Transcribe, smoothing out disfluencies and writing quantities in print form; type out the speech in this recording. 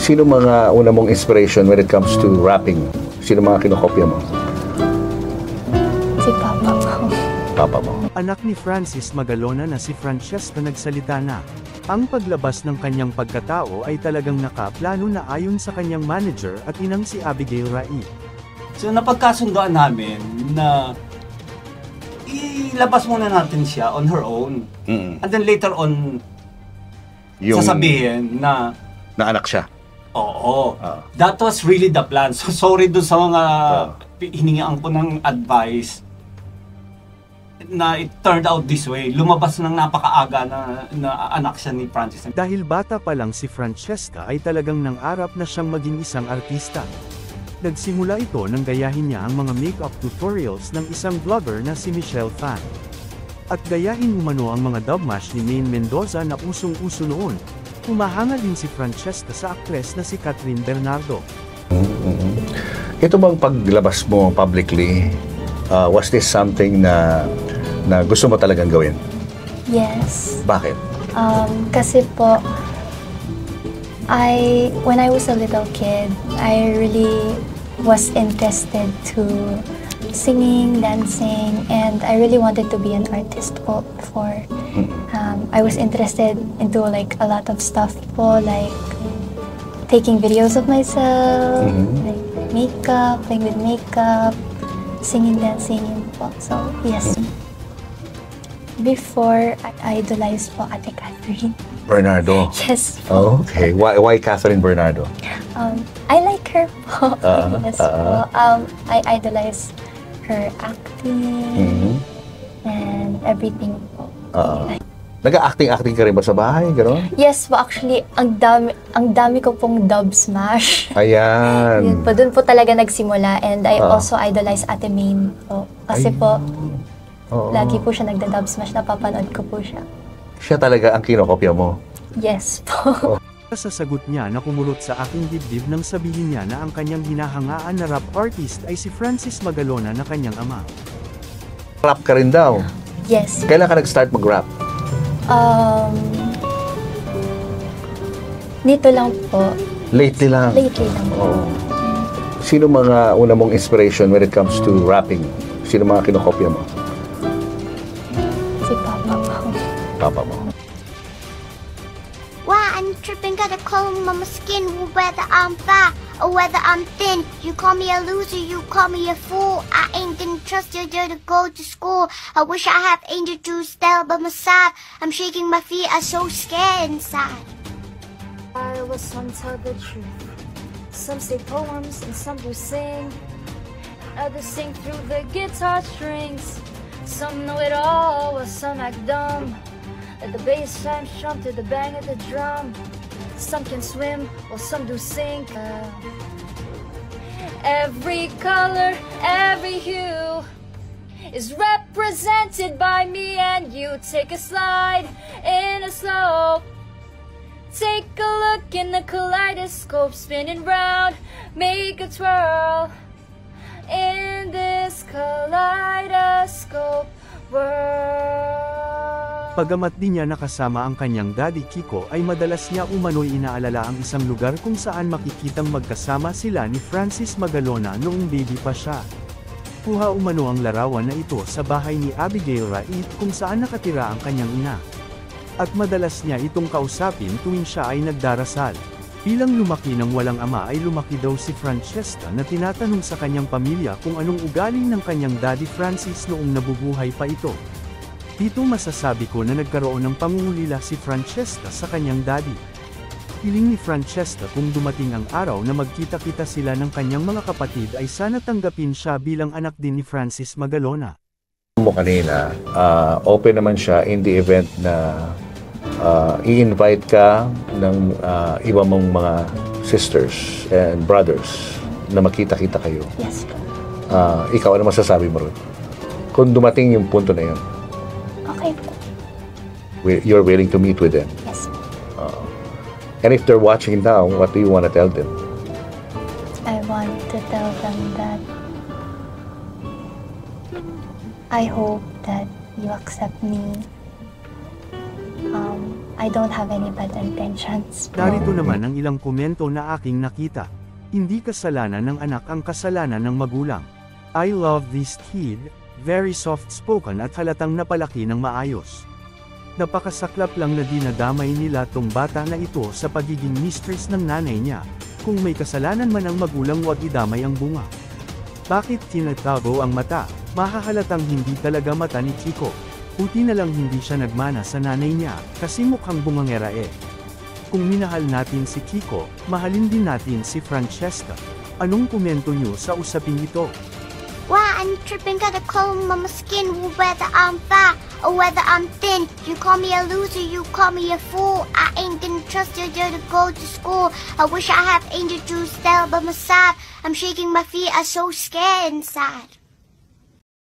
Sino mga una mong inspiration when it comes to rapping? Sino mga kinokopya mo? Si Papa ko. Papa mo. Anak ni Francis Magalona na si Francesca nagsalita na. Ang paglabas ng kanyang pagkatao ay talagang nakaplano na ayon sa kanyang manager at inang si Abigail Rai. So napagkasundoan namin na ilabas muna natin siya on her own. And then later on, sasabihin na anak siya. Oo. That was really the plan. So sorry doon sa mga hiningaan ko ng advice na it turned out this way. Lumabas ng napakaaga na anak siya ni Francis. Dahil bata pa lang si Francesca ay talagang nangarap na siyang maging isang artista. Nagsimula ito nang gayahin niya ang mga makeup tutorials ng isang vlogger na si Michelle Fan. At gayahin umano ang mga dubmash ni Maine Mendoza na usong-uso noon. Humahanga din si Francesca sa aktres na si Catherine Bernardo. Ito bang paglabas mo publicly, was this something na gusto mo talagang gawin? Yes. Bakit? Kasi po, when I was a little kid, I really was interested to singing, dancing, and I really wanted to be an artist po before. I was interested into like a lot of stuff po, like taking videos of myself, like makeup, playing with makeup, singing, dancing po. So, yes. Before, I idolized po Ate Catherine. Bernardo? Yes po. Oh, okay. Why Catherine Bernardo? I like her po. Yes po. I idolize her acting and everything po. Nag-acting ka rin ba sa bahay? Gano'n? Yes po, actually, ang dami ko pong dub smash. Ayan. Yun po, doon po talaga nagsimula, and I also idolize Ate Maine po. Kasi po, lagi po siya nagda-dub smash, napapanood ko po siya. Siya talaga ang kinokopya mo? Yes po. Sa sagot niya na kumulot sa aking dibdib nang sabihin niya na ang kanyang hinahangaan na rap artist ay si Francis Magalona na kanyang ama. Rap ka rin daw? Yes. Kailan ka nag-start mag-rap? Nito lang po. Lately lang? Lately lang po. Sino mga una mong inspiration when it comes to rapping? Sino mga kinokopya mo? Si Papa ko. Papa mo. Wow, I'm tripping, gotta color my skin, whether I'm fat or whether I'm thin. You call me a loser, you call me a fool. I ain't gonna trust you to go to school. I wish I had angel juice there by my side. I'm shaking my feet, I'm so scared inside. I was some tell the truth. Some say poems and some do sing. Others sing through the guitar strings. Some know it all, while some act dumb. Let the bass line jump to the bang of the drum. Some can swim, while some do sink. Every color, every hue is represented by me and you. Take a slide in a slope. Take a look in the kaleidoscope, spinning round, make a twirl. In this kaleidoscope world. Pagamat di niya nakasama ang kanyang daddy Kiko ay madalas niya umano'y inaalala ang isang lugar kung saan makikitang magkasama sila ni Francis Magalona noong baby pa siya. Kuha umano ang larawan na ito sa bahay ni Abigail Rait kung saan nakatira ang kanyang ina. At madalas niya itong kausapin tuwing siya ay nagdarasal. Bilang lumaki ng walang ama ay lumaki daw si Francesca na tinatanong sa kanyang pamilya kung anong ugali ng kanyang daddy Francis noong nabubuhay pa ito. Dito masasabi ko na nagkaroon ng pangungulila si Francesca sa kanyang daddy. Hiling ni Francesca kung dumating ang araw na magkita-kita sila ng kanyang mga kapatid ay sana tanggapin siya bilang anak din ni Francis Magalona. Mo kanina, open naman siya in the event na i-invite ka ng iba mong mga sisters and brothers na makita-kita kayo. Yes po. Ikaw, ano masasabi mo rin? Kung dumating yung punto na yun, Okay po. you're willing to meet with them. Yes po. And if they're watching now, what do you want to tell them? I want to tell them that I hope that you accept me I don't have any bad intentions. Narito naman ang ilang komento na aking nakita. Hindi kasalanan ng anak ang kasalanan ng magulang. I love this kid, very soft-spoken at halatang napalaki ng maayos. Napakasaklap lang na dinadamay nila tong bata na ito sa pagiging mistress ng nanay niya. Kung may kasalanan man ang magulang, wag idamay ang bunga. Bakit tinatago ang mata? Mahahalatang hindi talaga mata ni Kiko. Puti na lang hindi siya nagmana sa nanay niya, kasi mukhang bungangera eh. Kung minahal natin si Kiko, mahalin din natin si Francesca. Anong komento nyo sa usaping ito? Wow, I'm tripping cause the color of my skin, whether I'm fat or whether I'm thin. You call me a loser, you call me a fool. I ain't gonna trust you to go to school. I wish I had angel juice there by my side. I'm shaking my feet, I'm so scared inside.